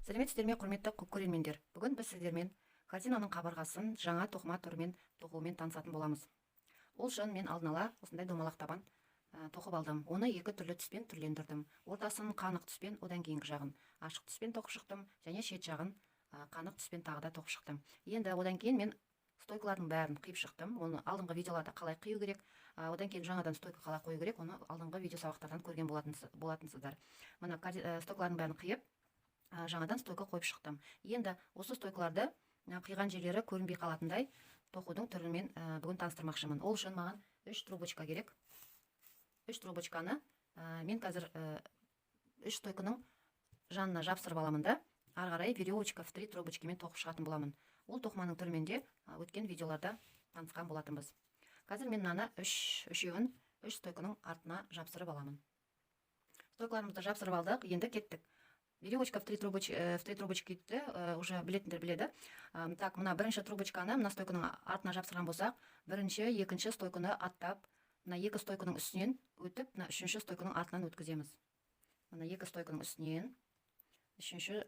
Сәлеметсіздер ме, құрметті көрермендер. Бүгін біз сіздермен картинаның қабырғасын жаңа тоқыма түрімен тоқумен танысатын боламыз. Ол үшін мен алдын ала осындай домалақ табан тоқып алдым. Оны екі түрлі түспен түрлендірдім. Ортасын қанық түспен, одан кейінгі жағын ашық түспен тоқып шықтым, және шет жағын қанық түспен тағы да тоқып шықтым. Енді одан кейін мен стойкалардың бәрін қиып шықтым. Оны алдыңғы видеоларда қалай қию керек, одан кейін жаңадан стойка қалай қою керек, оны алдыңғы видео сабақтардан көрген болатынсыздар. Мына стойкалардың бәрін қиып жаңадан стойка қойып шықтым. Енді осы стойкаларды қиған жерлері көрінбей қалатындай тоқудың түрімен бүгін таныстырмақшымын. Ол үшін маған 3 трубочка керек. 3 трубочканы мен қазір 3 стойканың жанына жапсырып аламын да, ары қарай веревочка в 3 трубочкамен тоқып шығатын боламын. Ол тоқыманың түрімен де өткен видеоларда танысқан болатынбыз. Қазір мен мынаны үшеуін 3 стойканың артына жапсырып аламын. Стойкаларымызды жапсырып алдық, енді кеттік. Веревочка в 3 трубочки уже білетіндер біледі. Так, мына бірінші трубочканы мына стойканың артына жапсырған болсақ, бірінші, екінші стойканы аттап, мына екі стойканың үстінен өтіп, мына үшінші стойканың артынан өткіземіз. Мына екі стойканың үстінен үшінші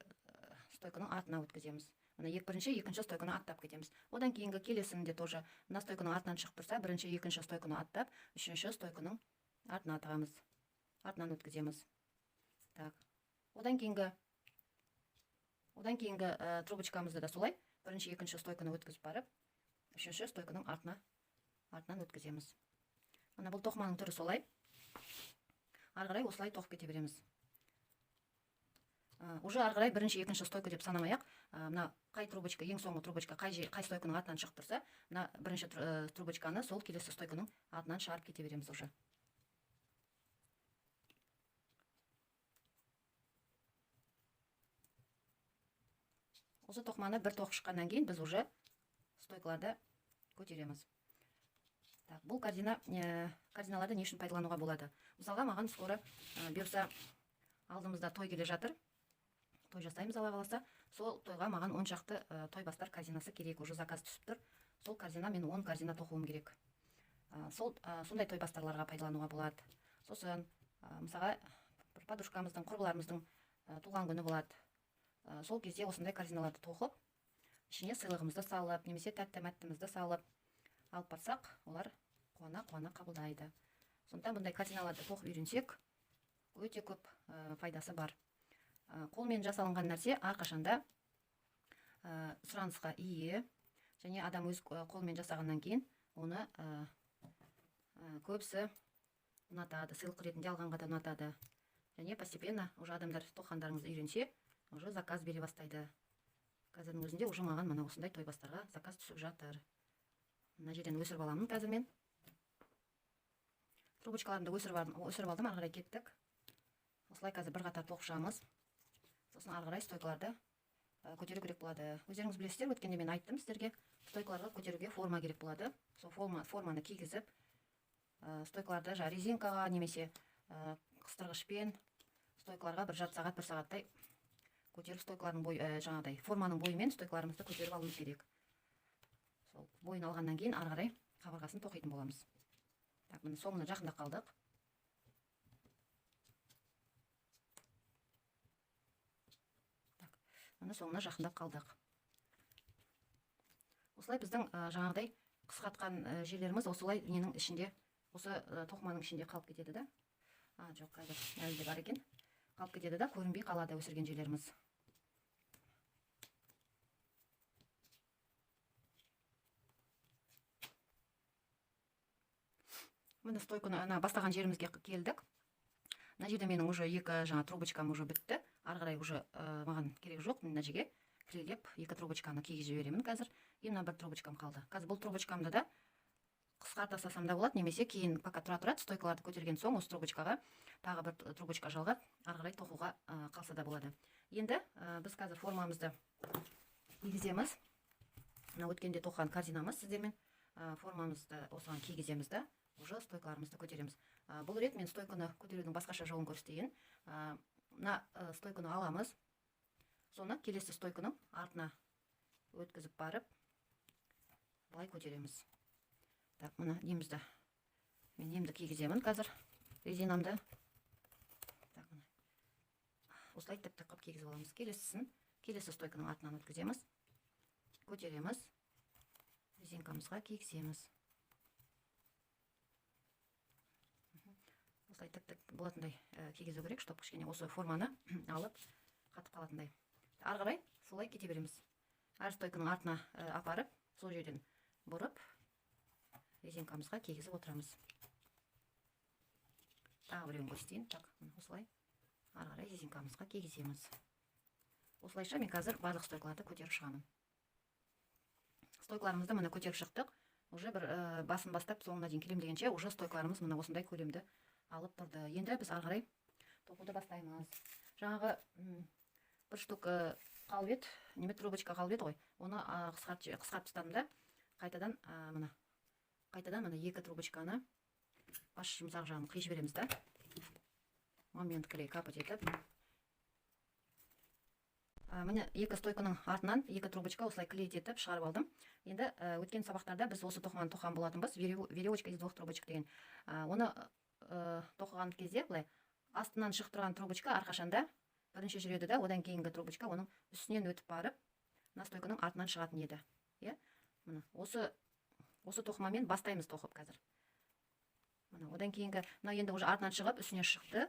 стойканың артына өткіземіз. Мына бірінші, екінші стойканы аттап кетеміз. Одан кейінгі келесінде тоже мына стойканың артынан шығып тұрса, бірінші, екінші стойканы аттап, үшінші стойканың артына тығамыз. Артынан өткіземіз. Так. Одан кейінгі трубочкамызды да солай, бірінші, екінші стойканы өткізіп барып, үшінші стойканың артынан өткіземіз. Мына бұл тоқыманың түрі солай. Ары қарай осылай тоқып кете береміз. Уже ары қарай бірінші, екінші стойка деп санамай-ақ, мына қай трубочка, ең соңғы трубочка қай стойканың артынан шығып тұрса, мына бірінші трубочканы сол келесі стойканың артынан шығарып кете береміз уже. Осы тоқыманы бір тоқып шыққаннан кейін біз уже стойкаларды көтереміз. Так, бұл кардиналарды не үшін пайдалануға болады? Мысалға, маған скоро бұйырса алдымызда той келе жатыр. Той жасаймыз, Алла қаласа. Сол тойға маған 10 шақты той бастар кардинасы керек. Уже заказ түсіп тұр. Сол кардина мен 10 кардина тоқуым керек. Сондай той бастарларға пайдалануға болады. Сосын, мысалға, подружкамыздың, құрбыларымыздың туған күні болады. Сол кезде осындай кардиналарды тоқып, ішіне сыйлығымызды салып, немесе тәтті-мәттімізді салып алып барсақ, олар қуана қабылдайды. Сондықтан бұндай кардиналарды тоқып үйренсек, өте көп пайдасы бар. Қолмен жасалынған нәрсе әрқашанда сұранысқа ие, және адам өз қолмен жасағаннан кейін оны көбісі ұнатады, сыйлық ретінде алғанға да ұнатады. Және постепенно уже адамдар тоққандарыңызды үйренсе, уже заказ бере бастайды. Қазірдің өзінде уже маған мына осындай той бастарға заказ түсіп жатыр. Мына жерден өсіріп аламын қазір мен. Трубочкаларымды өсіріп алдым, ары қарай кеттік. Осылай қазір бір қатар тоқып шығамыз. Сосын ары қарай стойкаларды көтеру керек болады. Өздеріңіз білесіздер, өткенде мен айттым сіздерге, стойкаларға көтеруге форма керек болады. Сол форманы кигізіп, стойкаларды резинкаға немесе қыстырғышпен стойкаларға бір жарты сағат, бір сағаттай көтеріп, стойкалардың форманың бойымен стойкаларымызды көтеріп алуымыз керек. Сол бойын алғаннан кейін ары қарай қабырғасын тоқитын боламыз. Так, міне соңына жақында қалдық. Так, міне соңына жақында қалдық. Осылай біздің жаңағыдай қысқартқан жерлеріміз осылай ненің ішінде, осы тоқыманың ішінде қалып кетеді да. Жоқ, қазір әлі де бар екен. Қалып кетеді да, көрінбей қалады өсірген жерлеріміз. Міне стойканы бастаған жерімізге келдік. Мына жерде менің уже екі трубочкам уже бітті. Ары қарай уже маған керек жоқ. Мына жерге кірелеп екі трубочканы кигізіп жіберемін қазір. Мына бір трубочкам қалды. Қазір бұл трубочкамды да қысқарта тастасам да болады, немесе кейін пока тұрады, стойкаларды көтерген соң осы трубочкаға тағы бір трубочка жалғап, ары қарай тоқуға қалса да болады. Енді біз қазір формамызды кигіземіз. Мына өткенде тоққан кардинамыз сіздермен. Формамызды осыған кигіземіз да, уже стойкаларымызды көтереміз. Бұл рет мен стойканы көтерудің басқаша жолын көрсетейін. Мына стойканы аламыз. Соны келесі стойканың артына өткізіп барып, былай көтереміз. Так, мына немізді мен немді кигіземін қазір, резинамды. Так, осылай тіп-тік қылып кигізіп аламыз. Келесісін келесі стойканың артынан өткіземіз, көтереміз, резинкамызға кигіземіз. Осылай тік болатындай кигізу керек, чтобы кішкене осы форманы алып қатып қалатындай. Ары қарай солай кете береміз. Әр стойканың артына апарып, сол жерден бұрып, резинкамызға кигізіп отырамыз. Тағы біреуін көрсетейін. Так, осылай ары қарай резинкамызға кигіземіз. Осылайша мен қазір барлық стойкаларды көтеріп шығамын. Стойкаларымызды мына көтеріп шықтық. Уже бір басын бастап соңына дейін келем дегенше, уже стойкаларымыз мына осындай көлемді алып тұрды. Енді біз ары қарай тоқуды бастаймыз. Жаңағы бір штук қалып еді, неме трубочка қалып еді ғой. Оны қысқартып тастадым да, қайтадан мына екі трубочканы баш жұмсақ жағын қиып жібереміз да. Момент клей капать етіп. Міне екі стойканың артынан екі трубочка осылай клей етіп шығарып алдым. Енді өткен сабақтарда біз осы тоқыманы тоқыған болатынбыз, веревочка из двух трубочек деген. Оны тоқыған кезде былай астынан шығып тұрған трубочка әрқашанда бірінші жүреді да, одан кейінгі трубочка оның үстінен өтіп барып, мына стойканың артынан шығатын еді. Міне осы тоқымамен бастаймыз тоқып қазір. Одан кейінгі, енді уже артынан шығып, үстінен шықты.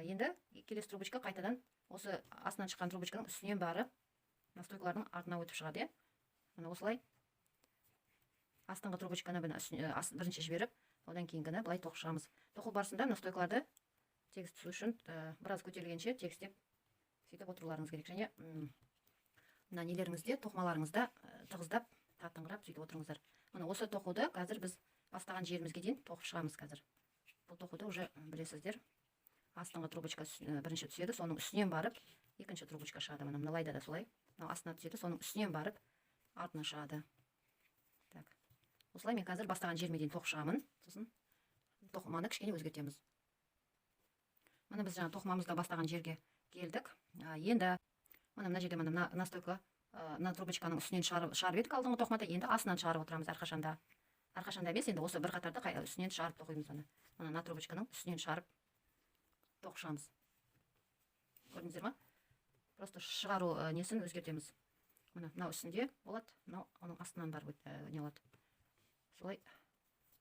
Енді келесі трубочка қайтадан осы астынан шыққан трубочканың үстінен барып, стойкалардың артына өтіп шығады. Осылай астыңғы трубочканы бірінші жіберіп, одан кейінгіні былай тоқып шығамыз. Тоқу барысында стойкаларды тегіс түсу үшін біраз көтерілгенше тегістеп сөйтіп отыруларыңыз керек. Және мына нелеріңізде, тоқымаларыңызда тығыздап, тартыңқырап сөйтіп отырыңыздар. Осы тоқуды қазір біз бастаған жерімізге дейін тоқып шығамыз қазір. Бұл тоқуды уже білесіздер. Астыңғы трубочка бірінші түседі, соның үстінен барып, екінші трубочка шығады. Мыналайда да солай. Астына түседі, соның үстінен барып, артына шығады. Осылай мен қазір бастаған жеріме дейін тоқып шығамын. Сосын тоқыманы кішкене өзгертеміз. Мына біз жаңа тоқымамызда бастаған жерге келдік. Енді мына жерде мына стойка, мына трубочканың үстінен шығарып едік алдыңғы тоқымада, енді астынан шығарып отырамыз әрқашанда. Әрқашанда емес, енді осы бір қатарды үстінен шығарып тоқимыз. Мына трубочканың үстінен шығарып тоқып шығамыз. Көрдіңіздер ма? Просто шығару несін өзгертеміз. Мынау үстінде болады, мынау оның астынан барып не болады. Солай,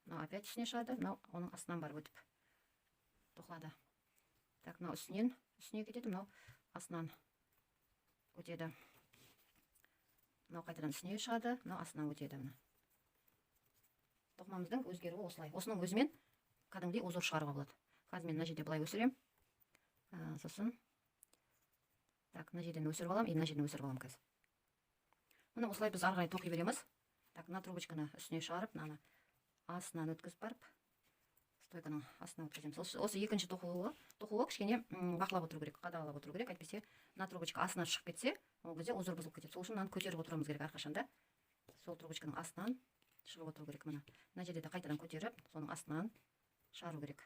мынау опять үстіне шығады, мынау оның астынан барып өтіп тоқылады. Так, мынау үстіне кетеді, мынау астынан өтеді. Мынау қайтадан үстіне шығады, мынау астынан өтеді. Тоқымамыздың өзгеруі осылай. Осының өзімен кәдімгідей узор шығаруға болады. Қазір мен мына жерде былай өсірем. Сосын так, мына жерден өсіріп алам, мына жерден өсіріп алам қазір. Мына осылай біз ары қарай тоқи береміз. Так, мына трубочканы үстіне шығарып, мынаны астынан өткізіп барып, стойканың астына өткіземіз. Осы екінші тоқуы кішкене бақылап отыру керек, қадағалап отыру керек. Әйтпесе, мына трубочка астынан шығып кетсе, ол кезде узор бұзылып кетеді. Сол үшін мынаны көтеріп отыруымыз керек әрқашанда. Сол трубочканың астынан шығып отыру керек. Мына жерде де қайтадан көтеріп, соның астынан шығару керек.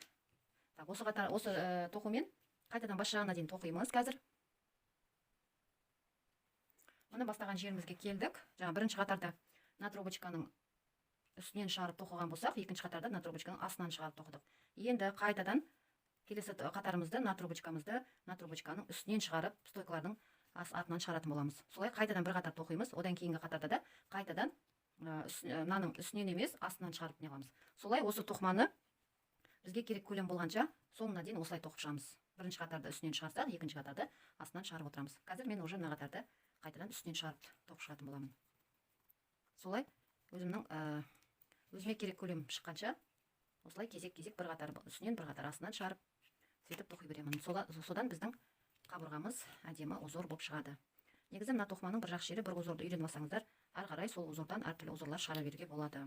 Так, осы тоқумен қайтадан бас жағына дейін тоқимыз қазір. Оны бастаған жерімізге келдік. Жаңа бірінші қатарда мына трубочканың үстінен шығарып тоқыған болсақ, екінші қатарда мына трубочканың астынан шығарып тоқыдық. Енді қайтадан келесі қатарымызды, мына трубочканың үстінен шығарып, стойкалардың артынан шығаратын боламыз. Солай қайтадан бір қатар тоқимыз. Одан кейінгі қатарда да қайтадан мынаның үстінен емес, астынан шығарып не қыламыз. Солай осы тоқыманы бізге керек көлем болғанша соңына дейін осылай тоқып шығамыз. Бірінші қатарды үстінен шығарсақ, екінші қатарды астынан шығарып отырамыз. Қазір мен уже мына қатарды қайтадан үстінен шығарып тоқып шығатын боламын. Солай өзіме керек көлем шыққанша осылай кезек-кезек бір қатар үстінен, бір қатар астынан шығарып сөйтіп тоқи беремін. Содан біздің қабырғамыз әдемі узор болып шығады. Негізі мына тоқыманың бір жақсы жері, бір узорды үйреніп алсаңыздар, ары қарай сол узордан әртүрлі узорлар шығара беруге болады.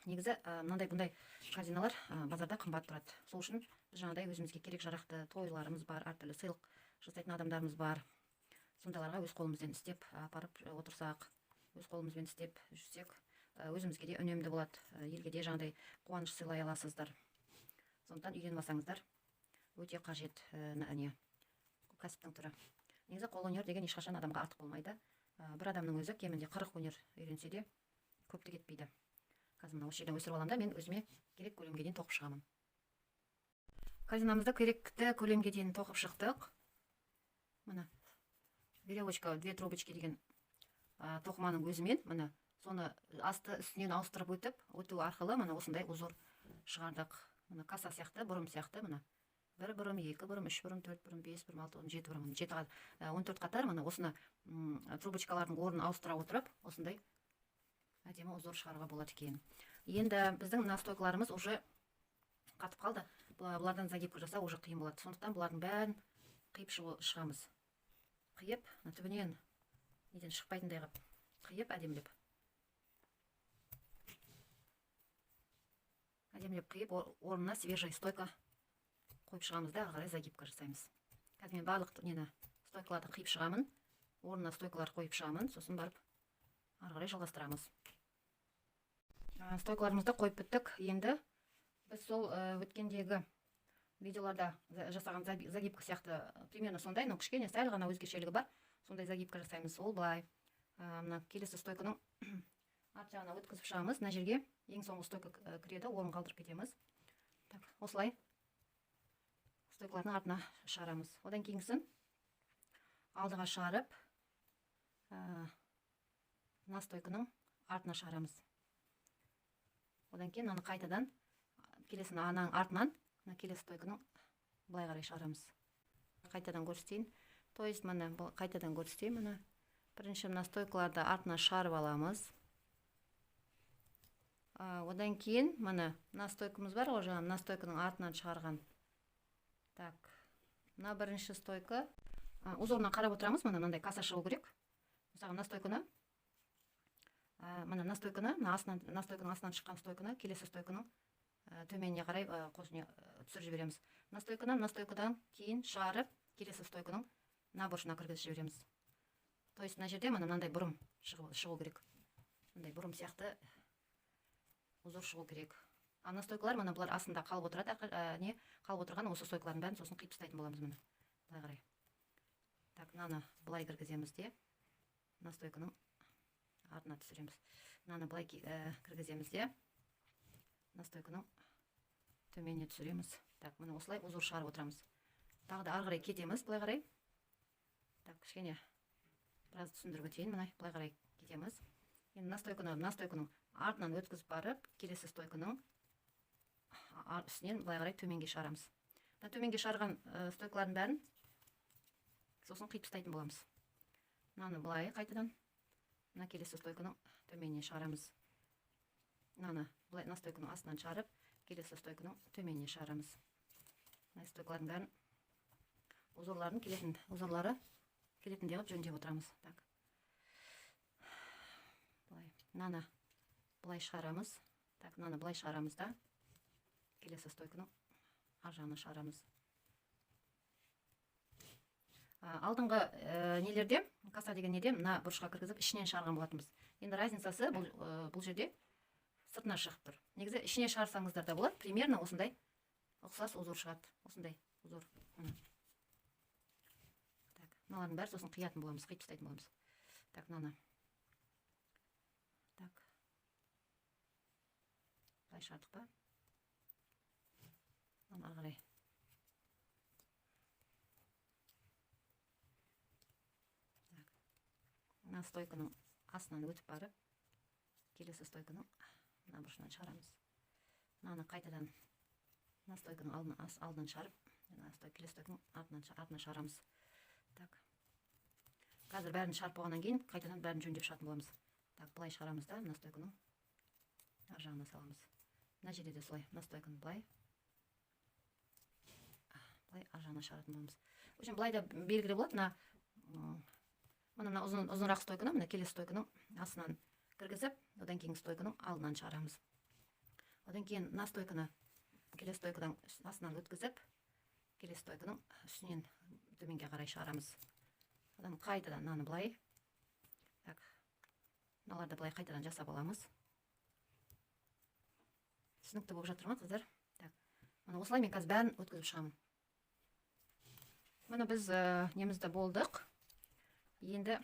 Негізі бұндай корзиналар базарда қымбат тұрады. Сол үшін біз жаңағыдай өзімізге керек жарақты тойларымыз бар, әртүрлі сыйлық жасайтын адамдарымыз бар. Сондайларға өз қолымызбен істеп апарып отырсақ, өз қолымызбен істеп жүрсек, өзімізге де үнемді болады. Елге де жаңағыдай қуаныш сыйлай аласыздар. Сондықтан үйреніп алсаңыздар өте қажет кәсіптің түрі. Негізі қолөнер деген ешқашан адамға артық болмайды. Бір адамның өзі кемінде 40 өнер үйренсе де көпті кетпейді. Қазір мына осы жерден өсіріп аламын да, мен өзіме керек көлемге дейін тоқып шығамын. Корзинамызды керекті көлемге дейін тоқып шықтық. Мына веревочка 2 трубочки деген тоқыманың өзімен міне соны асты үстінен ауыстырып өту арқылы міне осындай узор шығардық. Міне каса сияқты, бұрым сияқты, міне 1 бұрым, 2 бұрым, 3 бұрым, 4 бұрым, 5 бұрым, 6 бұрым, 7 бұрым, 14 қатар міне осыны трубочкалардың орнын ауыстыра отырып, осындай әдемі узор шығаруға болады екен. Енді біздің настойкаларымыз уже қатып қалды. Бұлардан загибка жасау уже қиын болады. Сондықтан бұлардың бәрін қиып шығамыз. Қиып, түбінен неден шықпайтындай қылып қиып әдемілеп. Әдемілеп қиып, орнына свежий стойка қойып шығамыз да, ары қарай загибка жасаймыз. Қазір мен барлық нені стойкаларды қиып шығамын, орнына стойкалар қойып шығамын, сосын барып ары қарай жалғастырамыз. Стойкаларымызды қойып біттік. Енді біз сол өткендегі видеоларда жасаған загибка сияқты примерно сондай, но кішкене сәл ғана өзгешелігі бар. Сондай загибка жасаймыз. Ол былай. Мына келесі стойканың арт жағына өткізіп шығамыз. Мына жерге ең соңғы стойка кіреді, орын қалдырып кетеміз. Так, осылай стойкалардың артына шығарамыз. Одан кейінгісін алдыға шығарып, мына стойканың артына шығарамыз. Одан кейін аны қайтадан келесін ананың артынан мына келесі стойканың былай қарай шығарамыз. Қайтадан көрсетейін. То есть міне қайтадан көрсетейін. Міне бірінші мына стойкаларды артына шығарып аламыз. Одан кейін міне мына стойкамыз бар, ғой жаңа мына стойканың артынан шығарған. Так, мына бірінші стойка. Узорына қарап отырамыз, міне мынандай каса шығу керек. Мысалы мына стойканы, мына стойканы, мына стойканың астынан шыққан стойканы келесі стойканың төменіне қарай түсіріп жібереміз. Мына стойкадан кейін шығарып, келесі стойканың мына бұрышына кіргізіп жібереміз. То есть мына жерде мынандай бұрым шығу керек. Мындай бұрым сияқты узор шығу керек. Мына стойкалар мына бұлар астында қалып отырады, қалып отырған осы стойкалардың бәрін сосын қиып тастайтын боламыз міне. Былай қарай. Так, мынаны былай кіргіземіз де, мына стойканың артына түсіреміз. Мынаны былай кіргіземіз де, мына стойканың төменіне түсіреміз. Так, міне осылай узор шығарып отырамыз. Тағы да ары қарай кетеміз, былай қарай. Так, кішкене біраз түсіндіріп өтейін, міне былай қарай кетеміз. Енді мына стойканың артынан өткізіп барып, келесі стойканың үстінен былай қарай төменге шығарамыз. Төменге шығарған стойкалардың бәрін сосын қиып тастайтын боламыз. Мынаны былай қайтадан мына келесі стойканың төменіне шығарамыз. Мына стойканың астынан шығарып, келесі стойканың төменіне шығарамыз. Мына стойкалардың бәрін узорлары келетіндей қылып жөндеп отырамыз. Так. Мынаны былай шығарамыз. Так, мынаны былай шығарамыз да, келесі стойканың ар жағына шығарамыз. Алдыңғы нелерде, каса деген неде, мына бұрышқа кіргізіп, ішінен шығарған болатынбыз. Енді разницасы бұл жерде сыртына шығып тұр. Негізі ішіне шығарсаңыздар да болады, примерно осындай ұқсас узор шығады. Осындай узор. Так, мыналардың бәрі сосын қиятын боламыз, қиып тастайтын боламыз. Так, мынаны. Так. Былай шығардық па? Мынаны ары қарай. Мына стойканың астынан өтіп барып, келесі стойканың мына бұрышынан шығарамыз. Мынаны қайтадан мына стойканың алдынан шығарып, келесі стойканың артына шығарамыз. Так. Қазір бәрін шығарып болғаннан кейін қайтадан бәрін жөндеп шығатын боламыз. Так, былай шығарамыз да, мына стойканың ар жағына саламыз. Мына жерде де солай, мына стойканы былай ар жағына шығаратын боламыз. В общем, былай да белгілі болады. Мына ұзынырақ стойканы, мына келесі стойканың астынан кіргізіп, одан кейін стойканың алдынан шығарамыз. Одан кейін мына стойканы келесі стойкадан астынан өткізіп, келесі стойканың үстінен төменге қарай шығарамыз. Одан қайтадан мынаны былай. Так. Мыналарды былай қайтадан жасап аламыз. Түсінікті болып жатыр ма, қыздар? Так. Мына осылай мен қазір бәрін өткізіп шығамын. Мына біз немізді болдық. Енді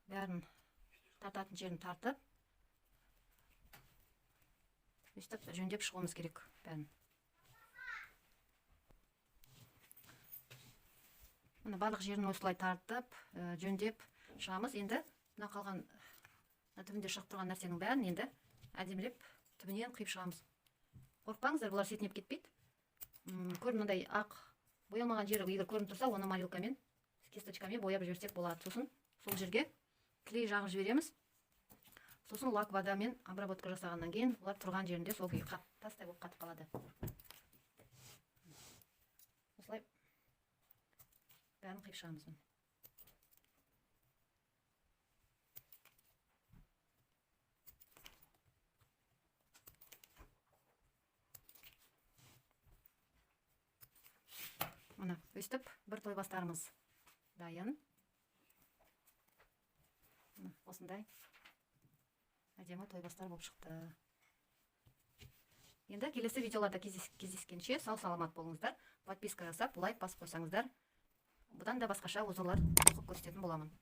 бәрін тартатын жерін тартып, өстіп жөндеп шығуымыз керек бәрін. мына барлық жерін осылай тартып жөндеп шығамыз. Енді мына қалған түбінде шығып тұрған нәрсенің бәрін енді әдемілеп түбінен қиып шығамыз. Қорықпаңыздар, бұлар сетінеп кетпейді. Мынандай ақ боялмаған жері егер көрініп тұрса, оны морилкамен, кисточкамен бояп жіберсек болады. Сосын сол жерге клей жағып жібереміз. Сосын лак водамен обработка жасағаннан кейін бұлар тұрған жерінде сол күйі тастай болып қатып қалады. Осылай бәрін қиып шығамыз. Мына өстіп бір тойбастарымыз дайын. Осындай әдемі тойбастар болып шықты. Енді келесі видеоларда кездескенше сау саламат болыңыздар. Подписка жасап, лайк басып қойсаңыздар, бұдан да басқаша озулар оқып көрсететін боламын.